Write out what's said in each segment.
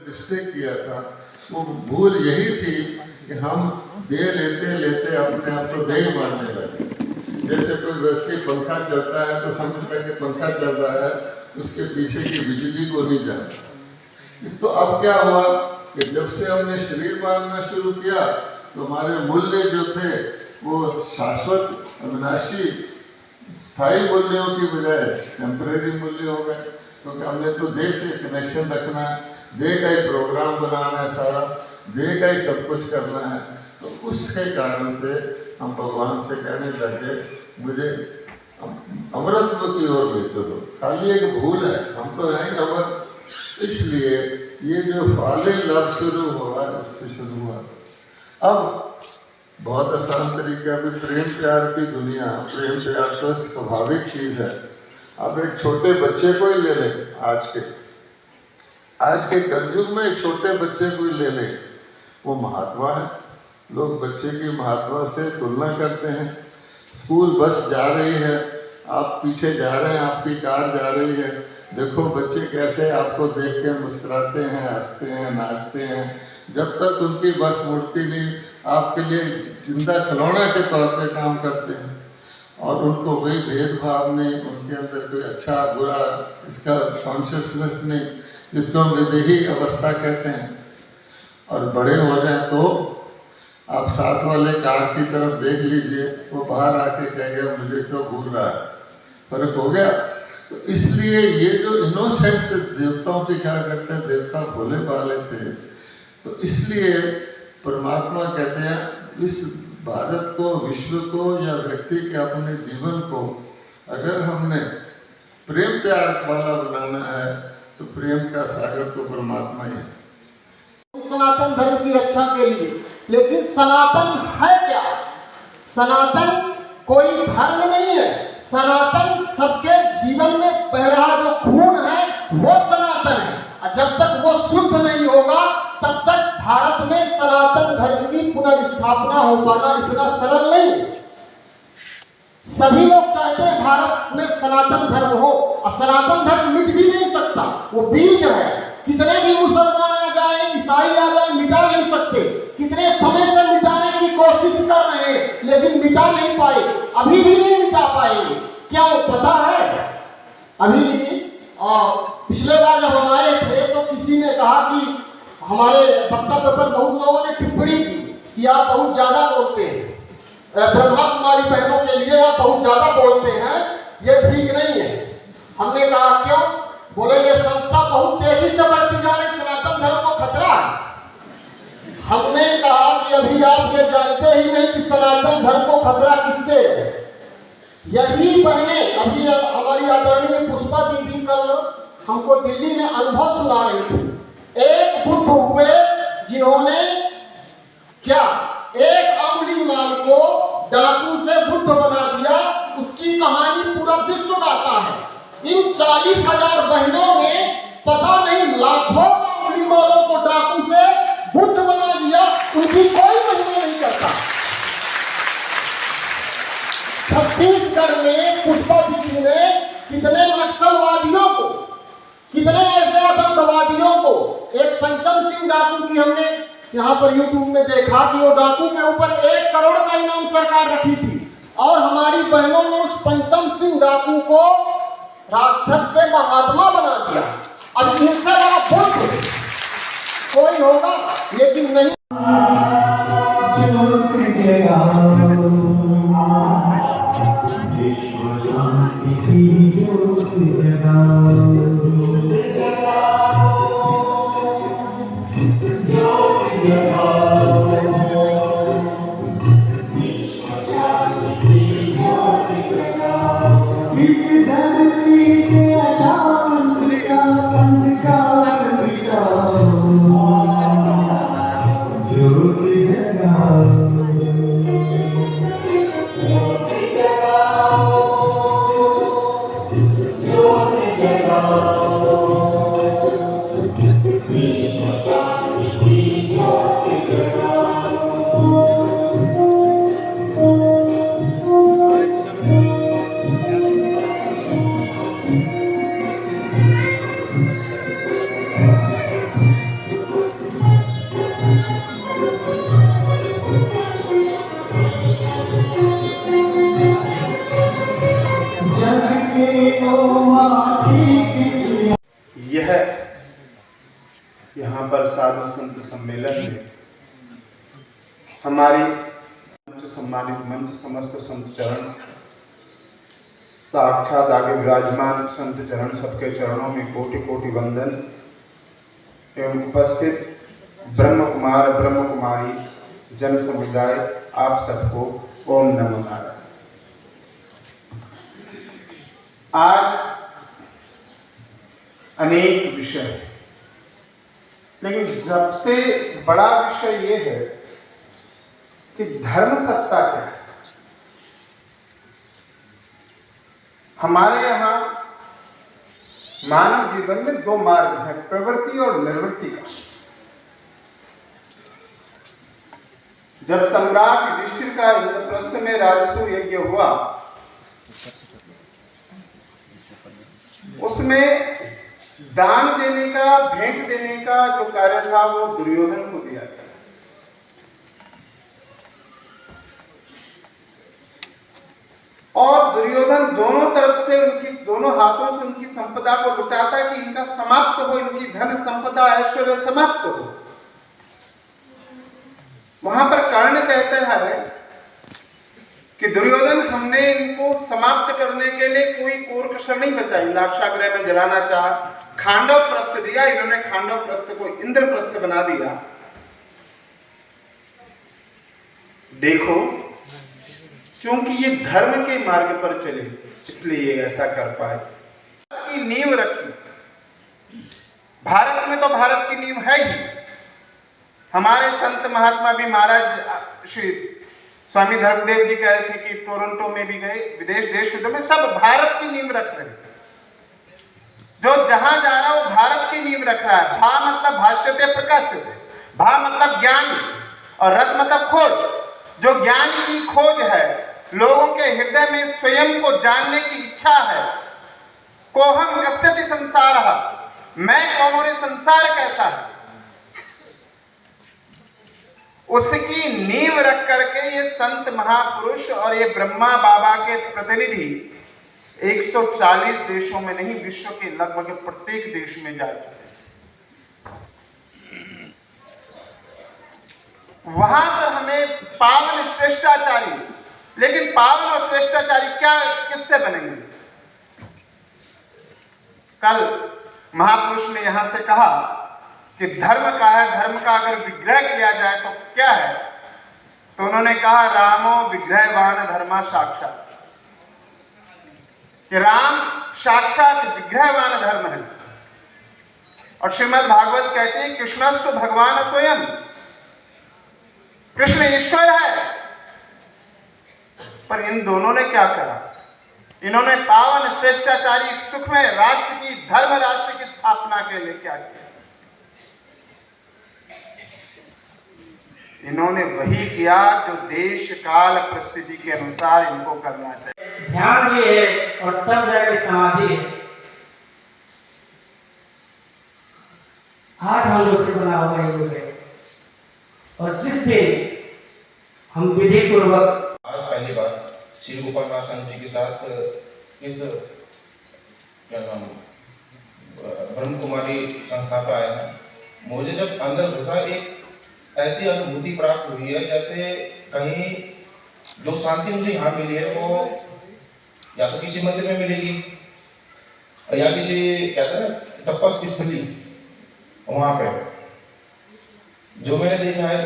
दृष्टि किया था, वो भूल यही थी कि हम दे लेते लेते अपने आप को देह मानने लगे। जैसे कोई व्यक्ति पंखा चलता है तो समझता है कि पंखा चल रहा है, उसके पीछे की बिजली को नहीं जानता। तो अब क्या हुआ कि जब से हमने शरीर मानना शुरू किया तो हमारे मूल्य जो थे वो शाश्वत, अविनाशी, स्थायी मूल्यों की बजाय टेम्परेरी मूल्य हो गए। क्योंकि हमने तो देह से कनेक्शन रखना है, देह का ही प्रोग्राम बनाना है, सारा देह का ही सब कुछ करना है। तो उसके कारण से हम भगवान से कहने लगे मुझे अमरत्व की ओर ले चलो। खाली एक भूल है, हम तो हैं अमर। इसलिए ये जो फालिल लव शुरू हुआ उससे शुरू हुआ। अब बहुत आसान तरीका भी, प्रेम प्यार की दुनिया, प्रेम प्यार तो एक स्वाभाविक चीज़ है। अब एक छोटे बच्चे को ही ले लें, आज के कलयुग में एक छोटे बच्चे को ही ले लें, वो महात्मा है। लोग बच्चे की महात्मा से तुलना करते हैं। स्कूल बस जा रही है, आप पीछे जा रहे हैं, आपकी कार जा रही है, देखो बच्चे कैसे आपको देख के मुस्कुराते हैं, हंसते हैं, नाचते हैं। जब तक उनकी बस मुड़ती नहीं, आपके लिए जिंदा खिलौना के तौर पे काम करते हैं। और उनको कोई भेदभाव नहीं, उनके अंदर कोई अच्छा बुरा इसका कॉन्शियसनेस नहीं, जिसको हम विदेही अवस्था कहते हैं। और बड़े हो जाए तो आप साथ वाले कार की तरफ देख लीजिए, वो बाहर आके कहेगा मुझे क्यों भूल रहा है। फर्क हो गया। तो इसलिए ये जो इनोसेंस, देवताओं की क्या करते हैं, देवता भोले भाले थे। तो इसलिए परमात्मा कहते हैं इस भारत को, विश्व को या व्यक्ति के अपने जीवन को अगर हमने प्रेम प्यार वाला बनाना है तो प्रेम का सागर तो परमात्मा ही है। सनातन धर्म की रक्षा के लिए, लेकिन सनातन है क्या? सनातन कोई धर्म नहीं है। सनातन सबके जीवन में बह रहा जो खून है वो सनातन है। जब तक वो शुद्ध नहीं होगा तब तक भारत में सनातन धर्म की पुनर्स्थापना हो पाना इतना सरल नहीं। सभी लोग चाहते हैं भारत में सनातन धर्म हो, और सनातन धर्म मिट भी नहीं सकता, वो बीज है। कितने भी मुसलमान आ जाए, ईसाई आ जाए, मिटा नहीं सकते। कितने समय से मिटाने की कोशिश कर रहे हैं लेकिन मिटा नहीं पाए, अभी भी नहीं मिटा पाएंगे। क्यों पता है? अभी पिछले बार जब हम आए थे तो किसी ने कहा कि हमारे वक्तव्य पर बहुत लोगों ने टिप्पणी की कि आप बहुत ज्यादा बोलते हैं, ब्रह्मा कुमारी बहनों के लिए आप बहुत ज्यादा बोलते हैं, ये ठीक नहीं है। हमने कहा क्यों? बोले ये संस्था बहुत तेजी से बढ़ती जा रही, सनातन धर्म को खतरा है। हमने कहा कि अभी आप ये जानते ही नहीं कि सनातन धर्म को खतरा किससे है। यही बहने, अभी हमारी आदरणीय पुष्पा दीदी कल हमको दिल्ली में अनुभव सुना रही थी। एक बुद्ध हुए जिन्होंने क्या एक अंगुली माल को डाकू से बुद्ध बना दिया, उसकी कहानी पूरा विश्व गाता है। इन 40,000 बहनों ने पता नहीं लाखों अंगुली मालों को डाकू से बुद्ध बना दिया, उनकी कोई महिमा नहीं करता। छत्तीसगढ़ में पुष्पा दीदी ने कितने नक्सलवादियों को, कितने ऐसे आतंकवादियों को, एक पंचम सिंह डाकू की हमने यहाँ पर यूट्यूब में देखा कि वो डाकू के ऊपर 1 करोड़ का इनाम सरकार रखी थी, और हमारी बहनों ने उस पंचम सिंह डाकू को राक्षस से महात्मा बना दिया। अब इनसे बड़ा बुद्ध कोई होगा, लेकिन नहीं। यहाँ पर साधु संत सम्मेलन में हमारी सम्मानित मंच समस्त संत चरण, साक्षात आगे विराजमान संत चरण, सबके चरणों में कोटि कोटि वंदन एवं उपस्थित ब्रह्म कुमार ब्रह्म कुमारी जन समुदाय, आप सबको ओम नमो नारायण। आज अनेक विषय हैं, लेकिन सबसे बड़ा विषय ये है कि धर्म सत्ता क्या है। हमारे यहाँ मानव जीवन में दो मार्ग हैं, प्रवृत्ति और निर्वृत्ति का। जब सम्राट युधिष्ठिर का इंद्रप्रस्थ में राजसूय यज्ञ हुआ, उसमें दान देने का, भेंट देने का जो कार्य था वो दुर्योधन को दिया गया। और दुर्योधन दोनों तरफ से दोनों हाथों से उनकी संपदा को लुटाता कि इनका समाप्त हो, इनकी धन संपदा ऐश्वर्य समाप्त हो। वहां पर कर्ण कहते हैं कि दुर्योधन, हमने इनको समाप्त करने के लिए कोई कोर कसर नहीं बचाई। लाक्षागृह में जलाना चाहा, खांडव प्रस्थ दिया, इन्होंने खांडव प्रस्थ को इंद्रप्रस्थ बना दिया। देखो, क्योंकि ये धर्म के मार्ग पर चले, इसलिए ये ऐसा कर पाए। की नींव रखी, भारत में तो भारत की नींव है ही। हमारे संत महात्मा भी, महाराज श्री स्वामी धर्मदेव जी कह रहे थे कि टोरंटो में भी गए, विदेश देश में सब भारत की नींव रख रहे हैं। जो जहां जा रहा है वो भारत की नींव रख रहा है। भा मतलब भाष्यते प्रकाश्यते, भा मतलब ज्ञान और रत मतलब खोज। जो ज्ञान की खोज है, लोगों के हृदय में स्वयं को जानने की इच्छा है। कोहम कस्यति संसारः, मैं कौन और ये संसार कैसा है, उसकी नींव रख करके ये संत महापुरुष और ये ब्रह्मा बाबा के प्रतिनिधि 140 देशों में नहीं, विश्व के लगभग प्रत्येक देश में जा चुके। वहां पर हमें पावन श्रेष्ठाचारी, लेकिन पावन और श्रेष्ठाचारी क्या किससे बनेंगे? कल महापुरुष ने यहां से कहा कि धर्म का है, धर्म का अगर विग्रह किया जाए तो क्या है? तो उन्होंने कहा रामो विग्रहवान धर्मा साक्षात, कि राम साक्षात विग्रहवान धर्म है। और श्रीमद् भागवत कहते हैं कृष्णस्तु भगवान स्वयं, कृष्ण ईश्वर है। पर इन दोनों ने क्या करा? इन्होंने पावन श्रेष्ठाचारी सुख में राष्ट्र की, धर्म राष्ट्र की स्थापना के लिए क्या किया? इन्होंने वही किया जो देश काल परिस्थिति के अनुसार इनको करना चाहिए। ध्यान भी है और तब जाके समाधि है। 8 अंगों से बना हुआ योग है, और जिस दिन हम विधि पूर्वक आज पहली बार श्री गोपाल जी के साथ इस क्या नाम ब्रह्म कुमारी संस्था पर आया है, मुझे जब अंदर घुसा एक ऐसी अनुभूति प्राप्त हुई है जैसे कहीं जो शांति मुझे यहाँ मिली है वो या तो किसी मंदिर में मिलेगी या किसी कहते हैं तपस्या स्थली, वहाँ पे जो मैंने देखा है।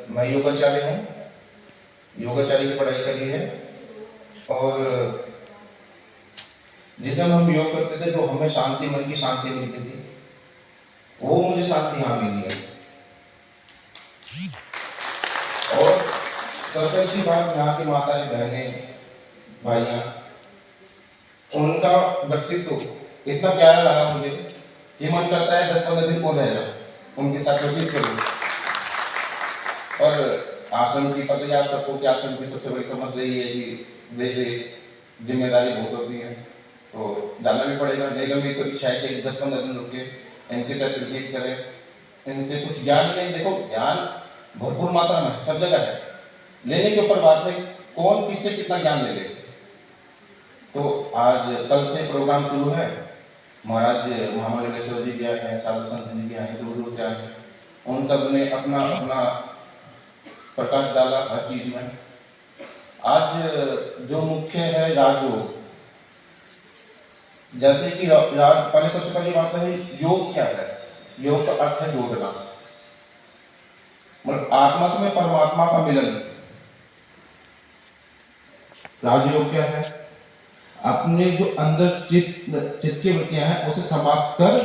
मैं योगाचार्य हूँ, योगाचार्य की पढ़ाई करी है, और जिस समय हम योग करते थे तो हमें शांति, मन की शांति मिलती थी, वो मुझे शांति यहाँ मिली है। और सबसे अच्छी बात, यहाँ की माता बहनें भाइयाँ, उनका व्यक्तित्व इतना प्यारा लगा मुझे कि मन करता है 10-15 दिन को रह जाओ, उनके साथ व्यतीत करूँ। और आश्रम की पता है आप सबको कि आश्रम की सबसे बड़ी समस्या यही है कि देख जिम्मेदारी बहुत होती है, तो जाना भी पड़ेगा। लेकिन मेरी तो इच्छा है कि 10-15 दिन रुक के इनके साथ व्यतीत करें, इनसे कुछ ज्ञान लें। देखो, ज्ञान भरपूर मात्रा में सब जगह है, लेने के ऊपर बात है कौन किससे कितना ज्ञान ले ले। तो आज कल से प्रोग्राम शुरू है, महाराज महामंडलेश्वर जी भी आए हैं, साधु संत जी भी आए हैं, दूर दूर से आए हैं। उन सब ने अपना अपना प्रकाश डाला हर चीज में। आज जो मुख्य है राजयोग, जैसे कि पहले सबसे पहली बात है योग क्या है। योग का अर्थ है जोड़ना, मतलब आत्मा से परमात्मा का मिलन। राजयोग क्या है? अपने जो अंदर चित्त की वृत्तियां हैं उसे समाप्त कर,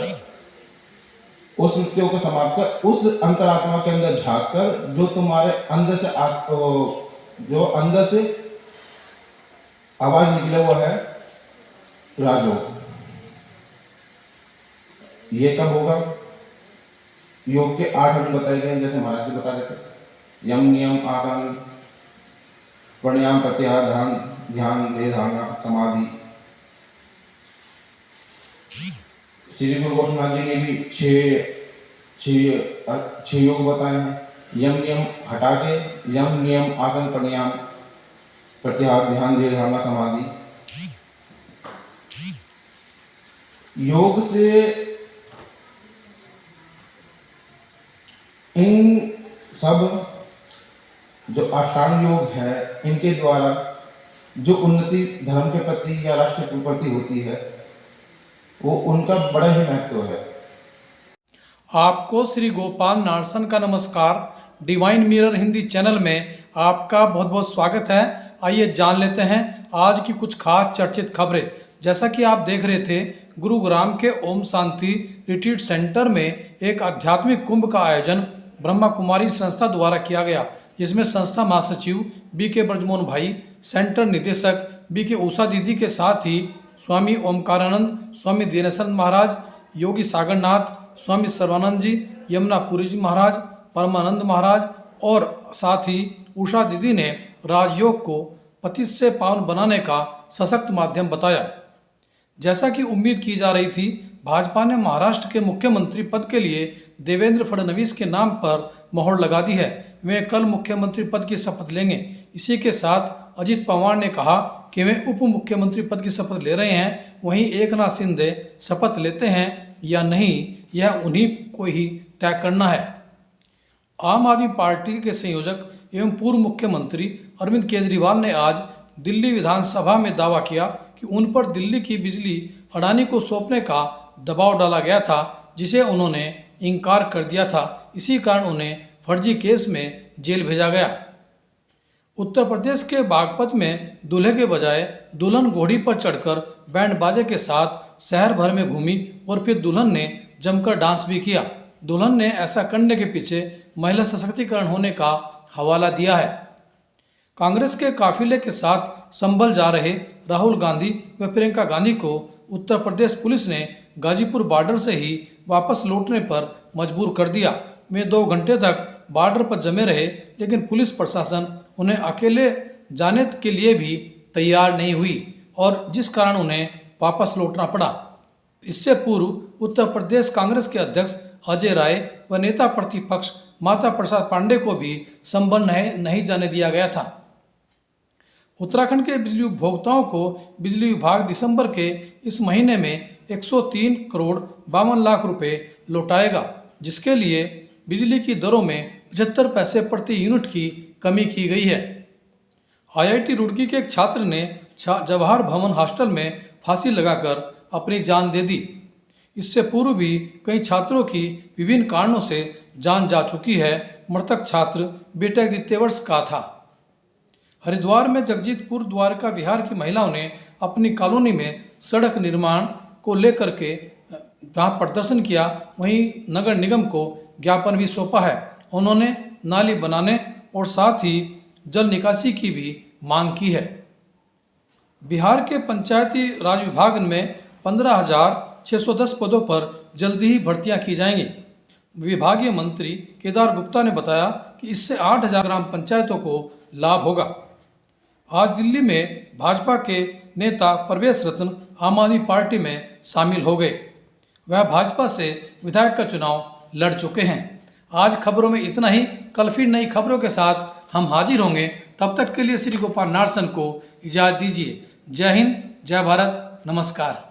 उस वृत्तियों को समाप्त कर, उस अंतरात्मा के अंदर झांक कर जो तुम्हारे अंदर से जो अंदर से आवाज निकले हुआ है, राजयोग। ये कब होगा? योग के 8 अंग बताए गए, जैसे महाराज जी बता रहे थे, यम नियम आसन प्राणायाम प्रत्याहार ध्यान देह धारणा समाधि। श्री गुरु गोरखनाथ जी ने भी छह योग बताए हैं। यम नियम हटा के यम नियम आसन प्राणायाम प्रत्याहार ध्यान देह धारणा समाधि। योग से इन सब जो अष्टांग योग है, इनके द्वारा जो उन्नति धर्म के प्रति या राष्ट्र के प्रति होती है, वो उनका बड़ा ही महत्व है। आपको श्री गोपाल नारसन का नमस्कार। डिवाइन मिरर हिंदी चैनल में आपका बहुत बहुत स्वागत है। आइए जान लेते हैं आज की कुछ खास चर्चित खबरें। जैसा कि आप देख रहे थे, गुरुग्राम के ओम शांति रिट्रीट सेंटर में एक आध्यात्मिक कुंभ का आयोजन ब्रह्मा कुमारी संस्था द्वारा किया गया, जिसमें संस्था महासचिव बी.के. ब्रजमोहन भाई, सेंटर निदेशक बी.के. उषा दीदी के साथ ही स्वामी ओमकारानंद, स्वामी दिनेशानंद महाराज, योगी सागरनाथ, स्वामी सर्वानंद जी, यमुनापुरी जी महाराज, परमानंद महाराज और साथ ही उषा दीदी ने राजयोग को पतित से पावन बनाने का सशक्त माध्यम बताया। जैसा कि उम्मीद की जा रही थी, भाजपा ने महाराष्ट्र के मुख्यमंत्री पद के लिए देवेंद्र फडणवीस के नाम पर मोहर लगा दी है। वे कल मुख्यमंत्री पद की शपथ लेंगे। इसी के साथ अजित पवार ने कहा कि वे उप मुख्यमंत्री पद की शपथ ले रहे हैं। वहीं एकनाथ शिंदे शपथ लेते हैं या नहीं, यह उन्हीं को ही तय करना है। आम आदमी पार्टी के संयोजक एवं पूर्व मुख्यमंत्री अरविंद केजरीवाल ने आज दिल्ली विधानसभा में दावा किया कि उन पर दिल्ली की बिजली अडानी को सौंपने का दबाव डाला गया था, जिसे उन्होंने इनकार कर दिया था। इसी कारण उन्हें फर्जी केस में जेल भेजा गया। उत्तर प्रदेश के बागपत में दूल्हे के बजाय दुल्हन घोड़ी पर चढ़कर बैंड बाजे के साथ शहर भर में घूमी और फिर दुल्हन ने जमकर डांस भी किया। दुल्हन ने ऐसा करने के पीछे महिला सशक्तिकरण होने का हवाला दिया है। कांग्रेस के काफिले के साथ संभल जा रहे राहुल गांधी व प्रियंका गांधी को उत्तर प्रदेश पुलिस ने गाजीपुर बॉर्डर से ही वापस लौटने पर मजबूर कर दिया। वे 2 घंटे तक बॉर्डर पर जमे रहे, लेकिन पुलिस प्रशासन उन्हें अकेले जाने के लिए भी तैयार नहीं हुई और जिस कारण उन्हें वापस लौटना पड़ा। इससे पूर्व उत्तर प्रदेश कांग्रेस के अध्यक्ष अजय राय व नेता प्रतिपक्ष माता प्रसाद पांडे को भी संभल नहीं जाने दिया गया था। उत्तराखंड के बिजली उपभोक्ताओं को बिजली विभाग दिसंबर के इस महीने में 103 करोड़ 52 लाख रुपए लौटाएगा, जिसके लिए बिजली की दरों में 75 पैसे प्रति यूनिट की कमी की गई है। आईआईटी रुड़की के एक छात्र ने जवाहर भवन हॉस्टल में फांसी लगाकर अपनी जान दे दी। इससे पूर्व भी कई छात्रों की विभिन्न कारणों से जान जा चुकी है। मृतक छात्र बीटेक द्वितीय वर्ष का था। हरिद्वार में जगजीतपुर द्वारका विहार की महिलाओं ने अपनी कॉलोनी में सड़क निर्माण को लेकर के जहाँ प्रदर्शन किया, वहीं नगर निगम को ज्ञापन भी सौंपा है। उन्होंने नाली बनाने और साथ ही जल निकासी की भी मांग की है। बिहार के पंचायती राज विभाग में 15,610 पदों पर जल्दी ही भर्तियां की जाएंगी। विभागीय मंत्री केदार गुप्ता ने बताया कि इससे 8,000 ग्राम पंचायतों को लाभ होगा। आज दिल्ली में भाजपा के नेता परवेश रत्न आम आदमी पार्टी में शामिल हो गए। वह भाजपा से विधायक का चुनाव लड़ चुके हैं। आज खबरों में इतना ही। कल फिर नई खबरों के साथ हम हाजिर होंगे। तब तक के लिए श्री गोपाल नारसन को इजाज़त दीजिए। जय हिंद, जय भारत, नमस्कार।